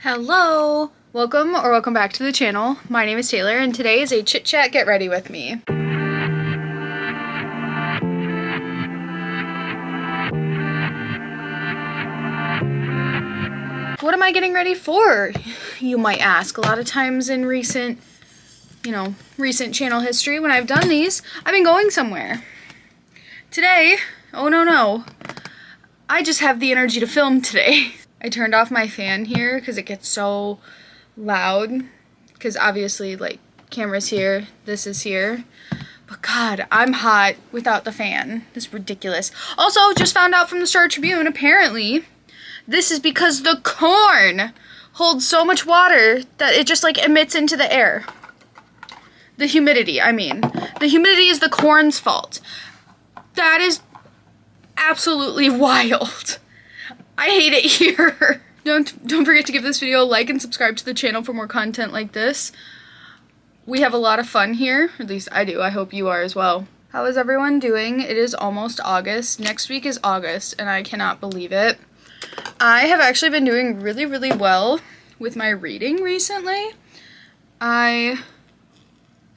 Hello! Welcome back to the channel. My name is Taylor and today is a chit chat get ready with me. What am I getting ready for? You might ask. A lot of times in recent channel history when I've done these, I've been going somewhere. Today, oh no, I just have the energy to film today. I turned off my fan here because it gets so loud, because obviously like camera's here, this is here, but God, I'm hot without the fan. This is ridiculous. Also, just found out from the Star Tribune, apparently this is because the corn holds so much water that it just like emits into the air. The humidity, I mean. The humidity is the corn's fault. That is absolutely wild. I hate it here. Don't forget to give this video a like and subscribe to the channel for more content like this. We have a lot of fun here, at least I do. I hope you are as well. How is everyone doing? It is almost August. Next week is August and I cannot believe it. I have actually been doing really well with my reading recently. I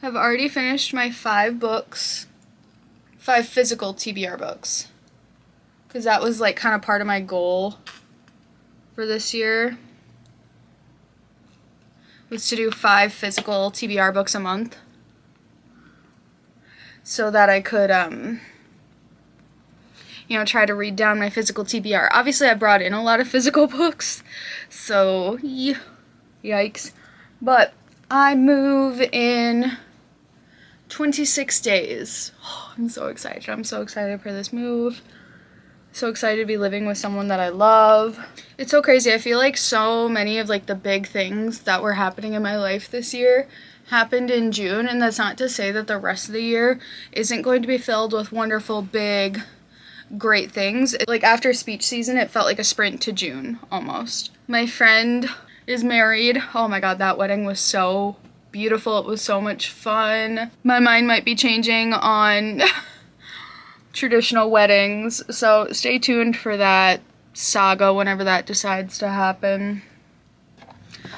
have already finished my 5 physical TBR books. Because that was like kind of part of my goal for this year, was to do 5 physical TBR books a month. So that I could, try to read down my physical TBR. Obviously I brought in a lot of physical books, so yikes. But I move in 26 days. Oh, I'm so excited. I'm so excited for this move. So excited to be living with someone that I love. It's so crazy. I feel like so many of like the big things that were happening in my life this year happened in June, and that's not to say that the rest of the year isn't going to be filled with wonderful, big, great things. Like after speech season, it felt like a sprint to June almost. My friend is married. Oh my God, that wedding was so beautiful. It was so much fun. My mind might be changing on traditional weddings, so stay tuned for that saga whenever that decides to happen.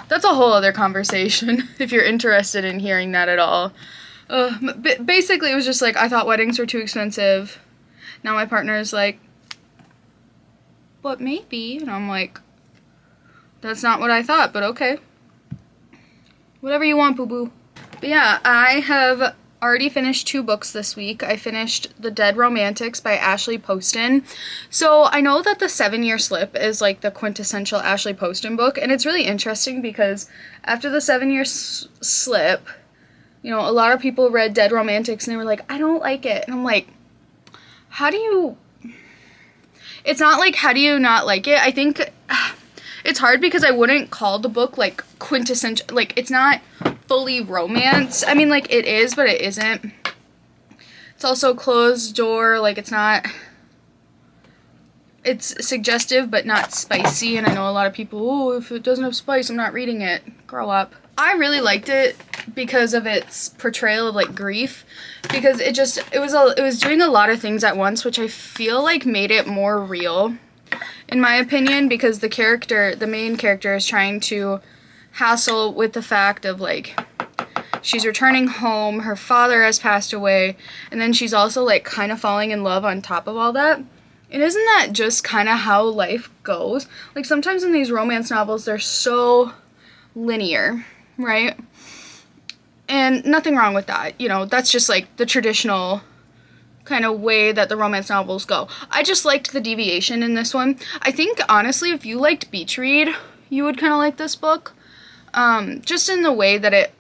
That's a whole other conversation if you're interested in hearing that at all. Basically it was just like I thought weddings were too expensive. Now my partner's like, but maybe, and I'm like, that's not what I thought, but okay, whatever you want, boo-boo. But yeah, I have already finished 2 books this week. I finished The Dead Romantics by Ashley Poston. So I know that The 7-Year Slip is like the quintessential Ashley Poston book, and it's really interesting because after The 7-Year Slip, a lot of people read Dead Romantics and they were like, I don't like it. And I'm like, it's not like, how do you not like it? I think it's hard because I wouldn't call the book like quintessential, like it's not fully romance. I mean, like it is, but it isn't. It's also closed door, like it's suggestive but not spicy, and I know a lot of people, oh, if it doesn't have spice, I'm not reading it. Grow up. I really liked it because of its portrayal of like grief, because it was doing a lot of things at once, which I feel like made it more real, in my opinion, because the main character is trying to hassle with the fact of like she's returning home, her father has passed away, and then she's also like kind of falling in love on top of all that. And isn't that just kind of how life goes? Like sometimes in these romance novels they're so linear, right? And nothing wrong with that, that's just like the traditional kind of way that the romance novels go. I just liked the deviation in this one. I think honestly if you liked beach read, you would kind of like this book. Just in the way that it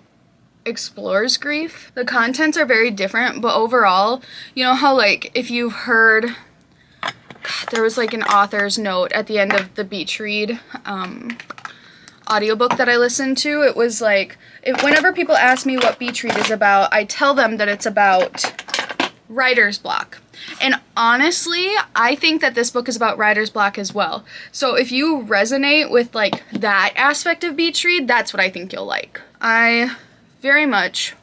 explores grief. The contents are very different, but overall, how like if you've heard, there was like an author's note at the end of the beach read audiobook that I listened to. It was like, whenever people ask me what beach read is about, I tell them that it's about writer's block. And honestly, I think that this book is about writer's block as well. So if you resonate with like that aspect of beach read, that's what I think you'll like. I very much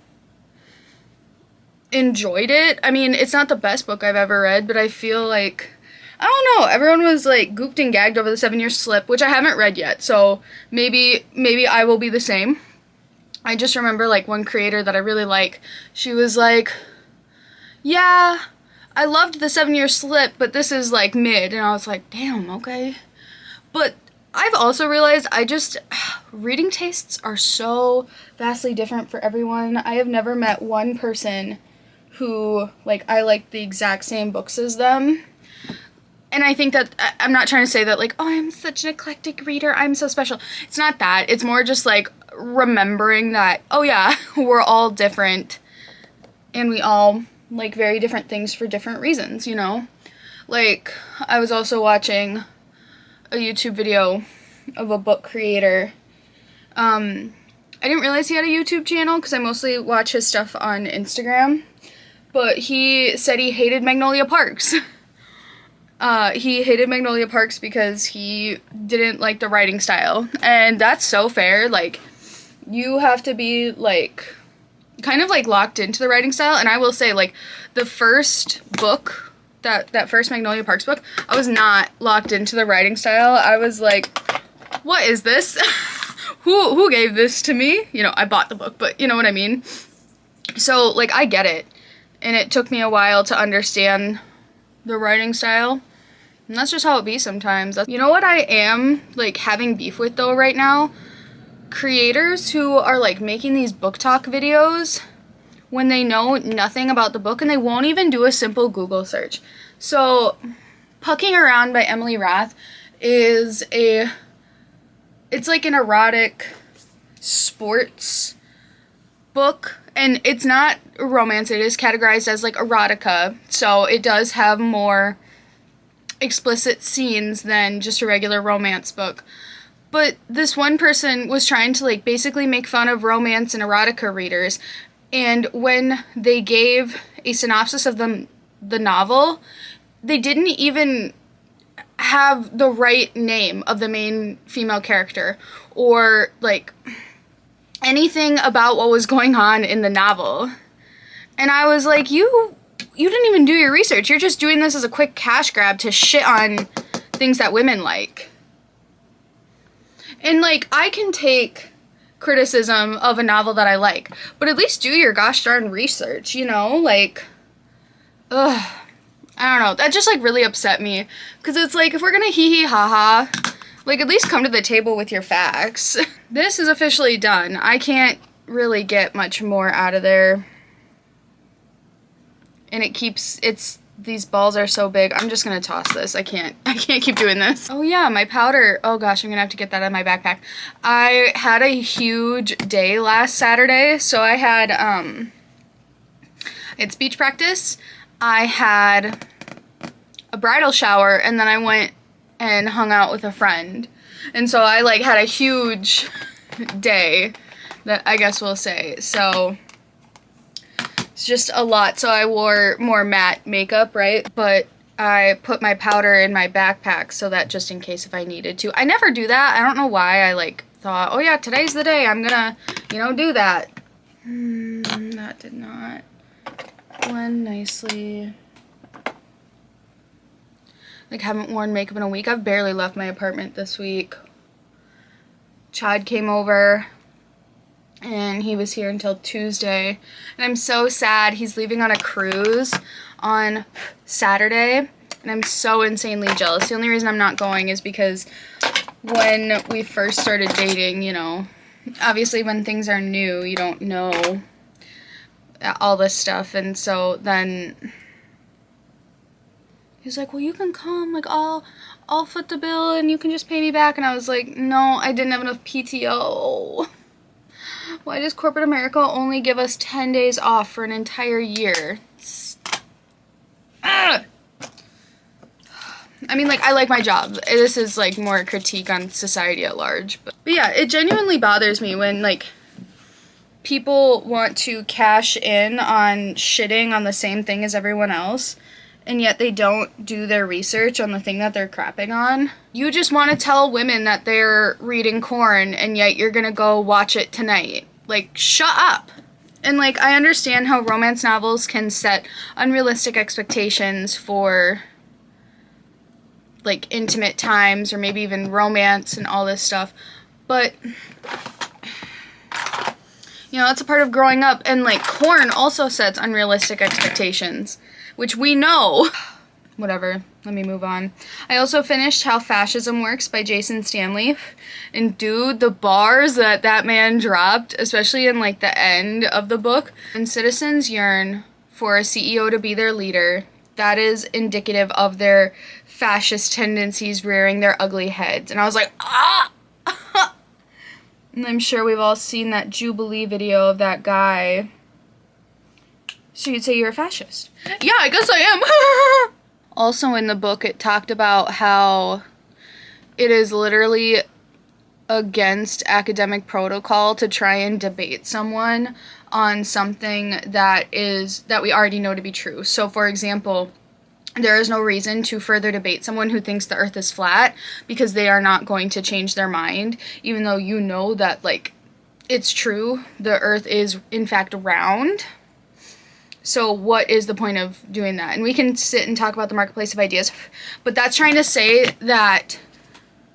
enjoyed it. I mean, it's not the best book I've ever read, but I feel like I don't know, everyone was like gooped and gagged over the 7-Year Slip, which I haven't read yet, so maybe I will be the same. I just remember like one creator that I really like, she was like, yeah, I loved the 7-Year Slip, but this is like mid, and I was like, damn, okay. But I've also realized reading tastes are so vastly different for everyone. I have never met one person who, like, I like the exact same books as them. And I think that, I'm not trying to say that, like, oh, I'm such an eclectic reader, I'm so special. It's not that. It's more just, like, remembering that, oh, yeah, we're all different. And we all like very different things for different reasons, you know? Like, I was also watching a YouTube video of a book creator. I didn't realize he had a YouTube channel because I mostly watch his stuff on Instagram. But he said he hated Magnolia Parks. He hated Magnolia Parks because he didn't like the writing style. And that's so fair. Like, you have to be, like, kind of, like, locked into the writing style. And I will say, like, the first book, that first Magnolia Parks book, I was not locked into the writing style. I was like, what is this? Who gave this to me? You know, I bought the book, but you know what I mean? So, like, I get it. And it took me a while to understand the writing style. And that's just how it be sometimes. You know what I am, like, having beef with, though, right now? Creators who are, like, making these book talk videos when they know nothing about the book and they won't even do a simple Google search. So, Pucking Around by Emily Rath is it's like an erotic sports book, and it's not romance, it is categorized as, like, erotica, so it does have more explicit scenes than just a regular romance book. But this one person was trying to, like, basically make fun of romance and erotica readers, and when they gave a synopsis of the novel, they didn't even have the right name of the main female character, or, like, anything about what was going on in the novel. And I was like, you didn't even do your research. You're just doing this as a quick cash grab to shit on things that women like. And, like, I can take criticism of a novel that I like, but at least do your gosh darn research, you know? Like, ugh. I don't know. That just, like, really upset me. Because it's like, if we're gonna hee-hee ha-ha, like, at least come to the table with your facts. This is officially done. I can't really get much more out of there. And these balls are so big. I'm just gonna toss this. I can't keep doing this. Oh yeah, my powder. Oh gosh, I'm gonna have to get that out of my backpack. I had a huge day last Saturday. So I had speech practice. I had a bridal shower, and then I went and hung out with a friend. And so I, like, had a huge day, that I guess we'll say. So it's just a lot. So I wore more matte makeup, right? But I put my powder in my backpack so that just in case if I needed to. I never do that. I don't know why I, like, thought, oh yeah, today's the day. I'm gonna, you know, do that. That did not blend nicely. Like, haven't worn makeup in a week. I've barely left my apartment this week. Chad came over, and he was here until Tuesday. And I'm so sad. He's leaving on a cruise on Saturday, and I'm so insanely jealous. The only reason I'm not going is because when we first started dating, you know, obviously when things are new, you don't know all this stuff, and so then he's like, well, you can come, like, I'll foot the bill and you can just pay me back. And I was like, no, I didn't have enough PTO. Why does corporate America only give us 10 days off for an entire year? I mean, like, I like my job. This is, like, more a critique on society at large. But yeah, it genuinely bothers me when, like, people want to cash in on shitting on the same thing as everyone else, and yet they don't do their research on the thing that they're crapping on. You just want to tell women that they're reading Corn, and yet you're gonna go watch it tonight. Like, shut up. And, like, I understand how romance novels can set unrealistic expectations for like intimate times or maybe even romance and all this stuff. But you know, that's a part of growing up. And like Korn also sets unrealistic expectations, which we know. Whatever, let me move on. I also finished How Fascism Works by Jason Stanley. And dude, the bars that man dropped, especially in like the end of the book. When citizens yearn for a CEO to be their leader, that is indicative of their fascist tendencies rearing their ugly heads. And I was like, ah! And I'm sure we've all seen that Jubilee video of that guy. So you'd say you're a fascist. Yeah, I guess I am. Also in the book, it talked about how it is literally against academic protocol to try and debate someone on something that we already know to be true. So for example, there is no reason to further debate someone who thinks the earth is flat because they are not going to change their mind, even though you know that, like, it's true, the earth is in fact round. So what is the point of doing that? And we can sit and talk about the marketplace of ideas, but that's trying to say that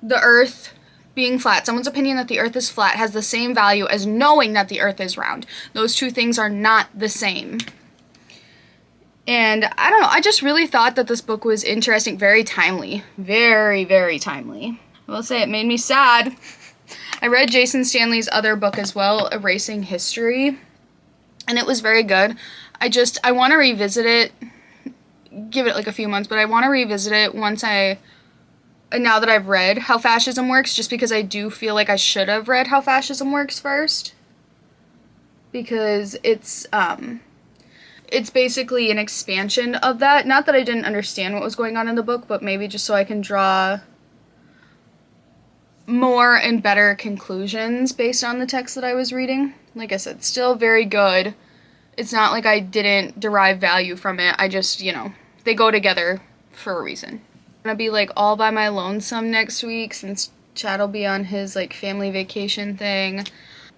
the earth being flat, someone's opinion that the earth is flat, has the same value as knowing that the earth is round. Those two things are not the same. And I don't know, I just really thought that this book was interesting, very timely. Very, very timely. I will say it made me sad. I read Jason Stanley's other book as well, Erasing History, and it was very good. I want to revisit it, give it like a few months, but I want to revisit it now that I've read How Fascism Works, just because I do feel like I should have read How Fascism Works first. Because it's basically an expansion of that. Not that I didn't understand what was going on in the book, but maybe just so I can draw more and better conclusions based on the text that I was reading. Like I said, still very good. It's not like I didn't derive value from it. I just, you know, they go together for a reason. I'm gonna be like all by my lonesome next week since Chad will be on his like family vacation thing.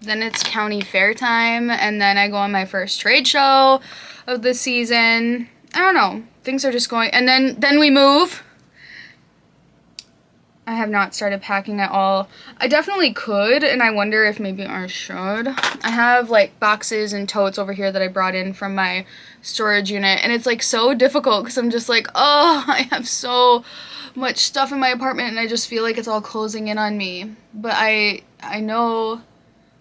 Then it's county fair time, and then I go on my first trade show of the season. I don't know. Things are just going, and then we move. I have not started packing at all. I definitely could, and I wonder if maybe I should. I have like boxes and totes over here that I brought in from my storage unit, and it's like so difficult because I'm just like, oh, I have so much stuff in my apartment, and I just feel like it's all closing in on me. But I know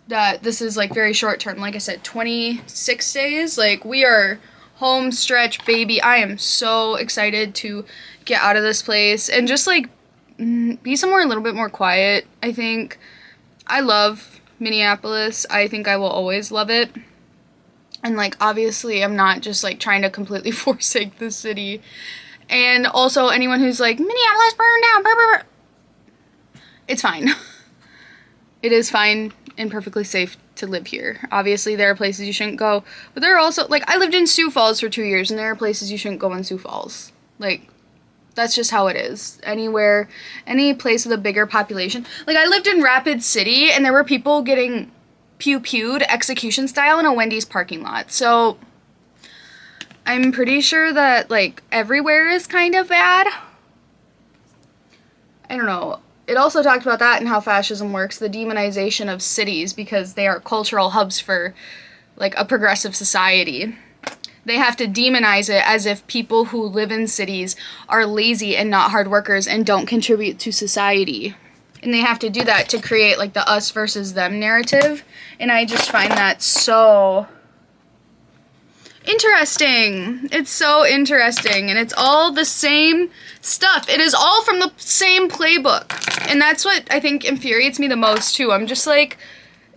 that this is like very short term. Like I said, 26 days. Like, we are home stretch, baby. I am so excited to get out of this place and just like be somewhere a little bit more quiet. I think I love Minneapolis. I think I will always love it. And like, obviously I'm not just like trying to completely forsake the city. And also anyone who's like, Minneapolis burned down, blah, blah, blah. It's fine. It is fine and perfectly safe to live here. Obviously there are places you shouldn't go, but there are also, like, I lived in Sioux Falls for 2 years, and there are places you shouldn't go in Sioux Falls. Like, that's just how it is. Anywhere, any place with a bigger population. Like, I lived in Rapid City, and there were people getting pew-pewed execution style in a Wendy's parking lot. So, I'm pretty sure that, like, everywhere is kind of bad. I don't know. It also talked about that and how fascism works, the demonization of cities because they are cultural hubs for, like, a progressive society. They have to demonize it as if people who live in cities are lazy and not hard workers and don't contribute to society. And they have to do that to create, like, the us versus them narrative. And I just find that so interesting. It's so interesting. And it's all the same stuff. It is all from the same playbook. And that's what I think infuriates me the most, too. I'm just like,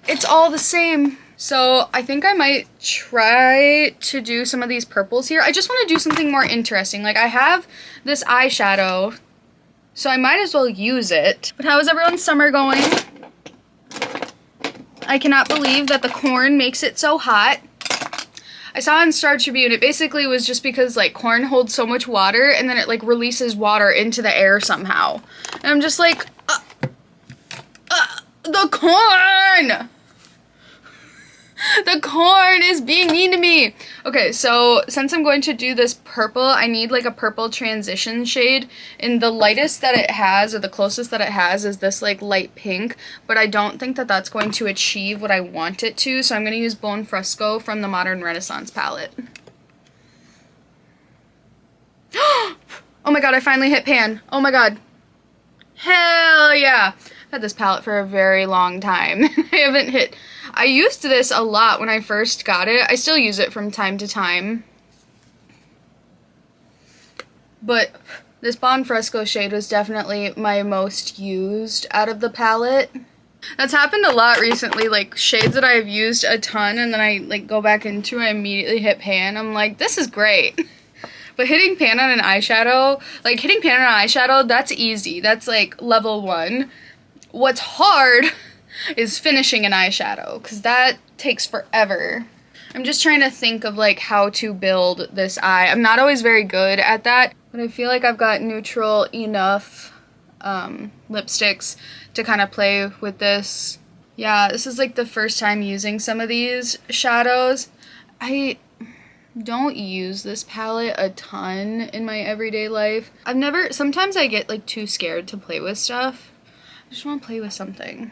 it's all the same. So I think I might try to do some of these purples here. I just want to do something more interesting. Like, I have this eyeshadow, so I might as well use it. But how is everyone's summer going? I cannot believe that the corn makes it so hot. I saw on Star Tribune, it basically was just because, like, corn holds so much water, and then it, like, releases water into the air somehow. And I'm just like, the corn! The corn is being mean to me. Okay, so since I'm going to do this purple. I need like a purple transition shade, and the lightest that it has, or the closest that it has, is this like light pink, but I don't think that that's going to achieve what I want it to, so I'm going to use Bone Fresco from the Modern Renaissance palette. Oh my god, I finally hit pan. Oh my god. Hell yeah. I've had this palette for a very long time. I haven't hit... I used this a lot when I first got it. I still use it from time to time. But this Bone Fresco shade was definitely my most used out of the palette. That's happened a lot recently, like shades that I've used a ton and then I like go back into I immediately hit pan. I'm like, this is great. But hitting pan on an eyeshadow, that's easy. That's like level 1. What's hard is finishing an eyeshadow, because that takes forever. I'm just trying to think of like how to build this eye. I'm not always very good at that, but I feel like I've got neutral enough lipsticks to kind of play with this. Yeah, this is like the first time using some of these shadows. I don't use this palette a ton in my everyday life. Sometimes I get like too scared to play with stuff. I just want to play with something.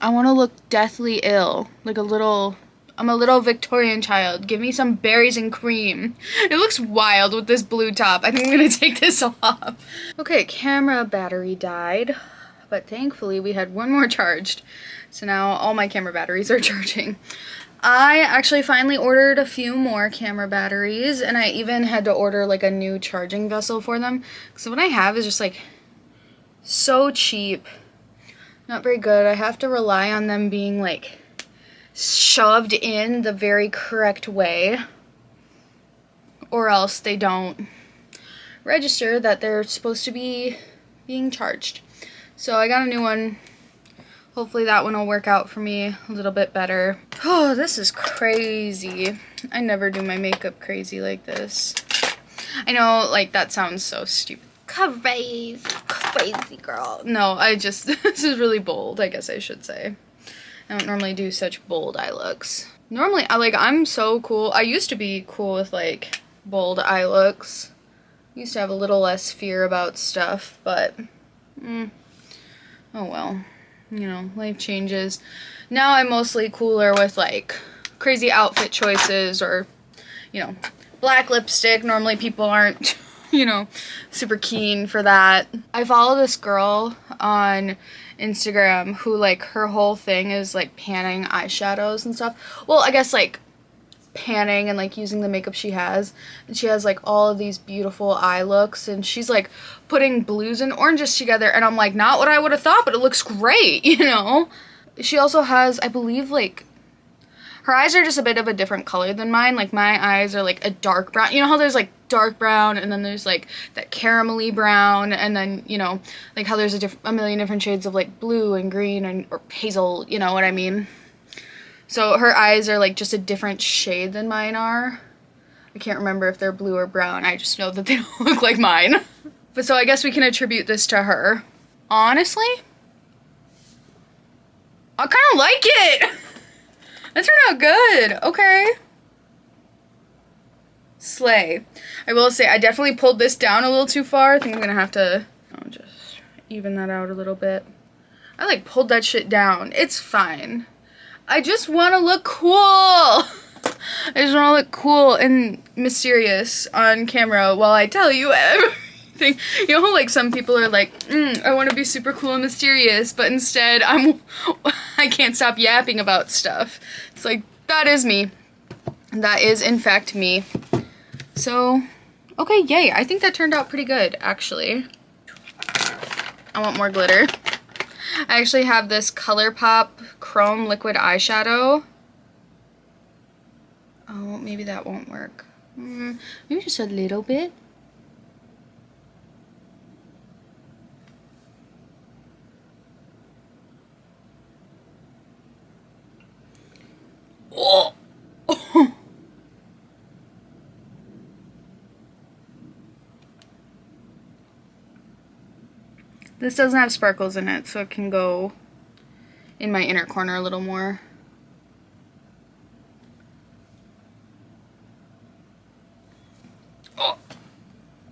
I want to look deathly ill, like I'm a little Victorian child. Give me some berries and cream. It looks wild with this blue top. I think I'm gonna take this off. Okay, camera battery died, but thankfully we had one more charged. So now all my camera batteries are charging. I actually finally ordered a few more camera batteries, and I even had to order like a new charging vessel for them. So what I have is just like so cheap. Not very good. I have to rely on them being like shoved in the very correct way, or else they don't register that they're supposed to be being charged. So I got a new one. Hopefully that one will work out for me a little bit better. Oh, this is crazy. I never do my makeup crazy like this. I know, like, that sounds so stupid. Crazy girl. No, this is really bold, I guess I should say. I don't normally do such bold eye looks. Normally, I'm so cool. I used to be cool with, like, bold eye looks. Used to have a little less fear about stuff, but, oh well. You know, life changes. Now I'm mostly cooler with, like, crazy outfit choices or, you know, black lipstick. Normally people aren't, you know, super keen for that. I follow this girl on Instagram who, like, her whole thing is, like, panning eyeshadows and stuff. Well, I guess, like, panning and, like, using the makeup she has. And she has, like, all of these beautiful eye looks. And she's, like, putting blues and oranges together. And I'm like, not what I would have thought, but it looks great, you know? She also has, I believe, like, her eyes are just a bit of a different color than mine. Like, my eyes are, like, a dark brown. You know how there's, like, dark brown, and then there's, like, that caramelly brown, and then, you know, like, how there's a million different shades of, like, blue and green or hazel, you know what I mean? So her eyes are, like, just a different shade than mine are. I can't remember if they're blue or brown. I just know that they don't look like mine. But so I guess we can attribute this to her. Honestly, I kind of like it. That turned out good. Okay. Slay. I will say, I definitely pulled this down a little too far. I think I'm going to have to just even that out a little bit. I, like, pulled that shit down. It's fine. I just want to look cool. I just want to look cool and mysterious on camera while I tell you everything. You know how, like, some people are like, I want to be super cool and mysterious, but instead I can't stop yapping about stuff. It's like, that is me. That is, in fact, me. So, okay, yay. I think that turned out pretty good, actually. I want more glitter. I actually have this ColourPop Chrome Liquid Eyeshadow. Oh, maybe that won't work. Maybe just a little bit. Oh! This doesn't have sparkles in it, so it can go in my inner corner a little more.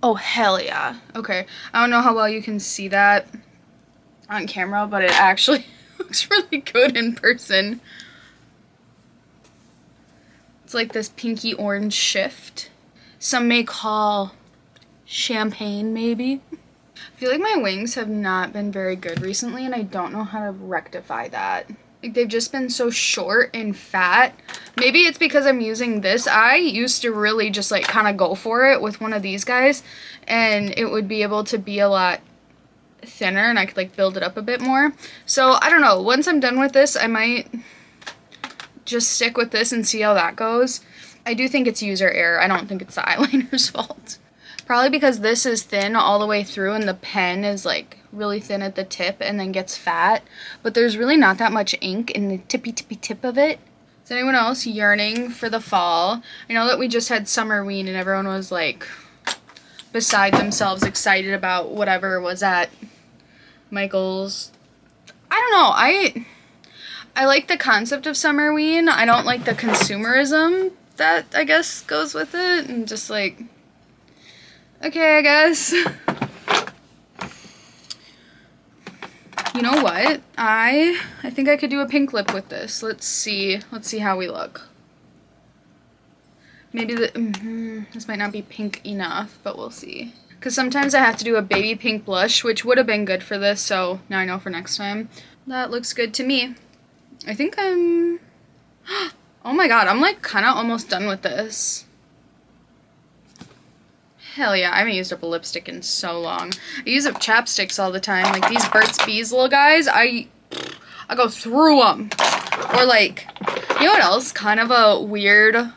Oh, hell yeah. Okay. I don't know how well you can see that on camera, but it actually looks really good in person. It's like this pinky orange shift. Some may call champagne, maybe. I feel like my wings have not been very good recently, and I don't know how to rectify that. Like, they've just been so short and fat. Maybe it's because I'm using this. I used to really just like kind of go for it with one of these guys, and it would be able to be a lot thinner and I could like build it up a bit more. So I don't know, once I'm done with this I might just stick with this and see how that goes. I do think it's user error. I don't think it's the eyeliner's fault. Probably because this is thin all the way through and the pen is like really thin at the tip and then gets fat, but there's really not that much ink in the tippy tip of it. Is anyone else yearning for the fall? I know that we just had Summerween and everyone was like beside themselves excited about whatever was at Michael's. I don't know, I like the concept of Summerween. I don't like the consumerism that I guess goes with it, and just like, okay, I guess. You know what? I think I could do a pink lip with this. Let's see how we look. Maybe this might not be pink enough, but we'll see. Because sometimes I have to do a baby pink blush, which would have been good for this, so now I know for next time. That looks good to me. I think I'm... Oh my god, I'm like kind of almost done with this. Hell yeah, I haven't used up a lipstick in so long. I use up chapsticks all the time. Like these Burt's Bees little guys, I go through them. Or like, you know what else? Kind of a weird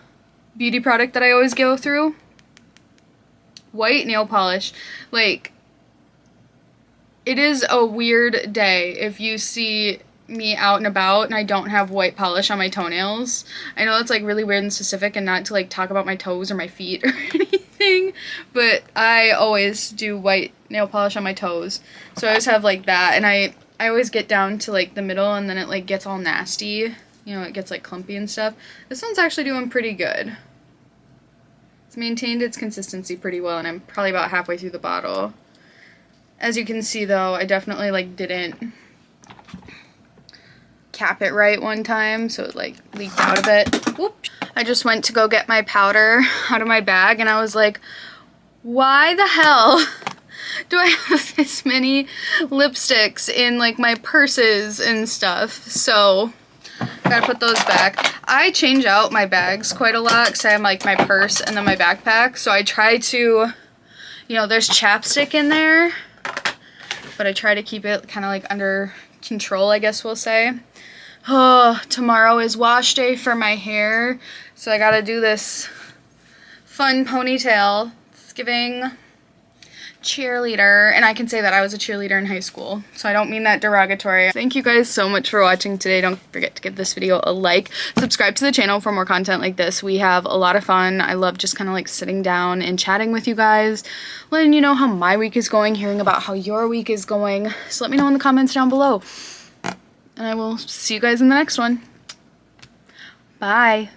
beauty product that I always go through? White nail polish. Like, it is a weird day if you see me out and about and I don't have white polish on my toenails. I know that's like really weird and specific and not to like talk about my toes or my feet or anything, but I always do white nail polish on my toes. So I always have like that, and I always get down to like the middle and then it like gets all nasty. You know, it gets like clumpy and stuff. This one's actually doing pretty good. It's maintained its consistency pretty well, and I'm probably about halfway through the bottle. As you can see though, I definitely like didn't cap it right one time, so it like leaked out a bit. Whoops. I just went to go get my powder out of my bag and I was like, why the hell do I have this many lipsticks in like my purses and stuff? So gotta put those back. I change out my bags quite a lot because I have like my purse and then my backpack, so I try to, you know, there's chapstick in there, but I try to keep it kind of like under control, I guess we'll say. Oh, tomorrow is wash day for my hair, so I gotta do this fun ponytail. It's giving cheerleader, and I can say that I was a cheerleader in high school, so I don't mean that derogatory. Thank you guys so much for watching today. Don't forget to give this video a like. Subscribe to the channel for more content like this. We have a lot of fun. I love just kind of like sitting down and chatting with you guys, letting you know how my week is going, hearing about how your week is going. So let me know in the comments down below. And I will see you guys in the next one. Bye.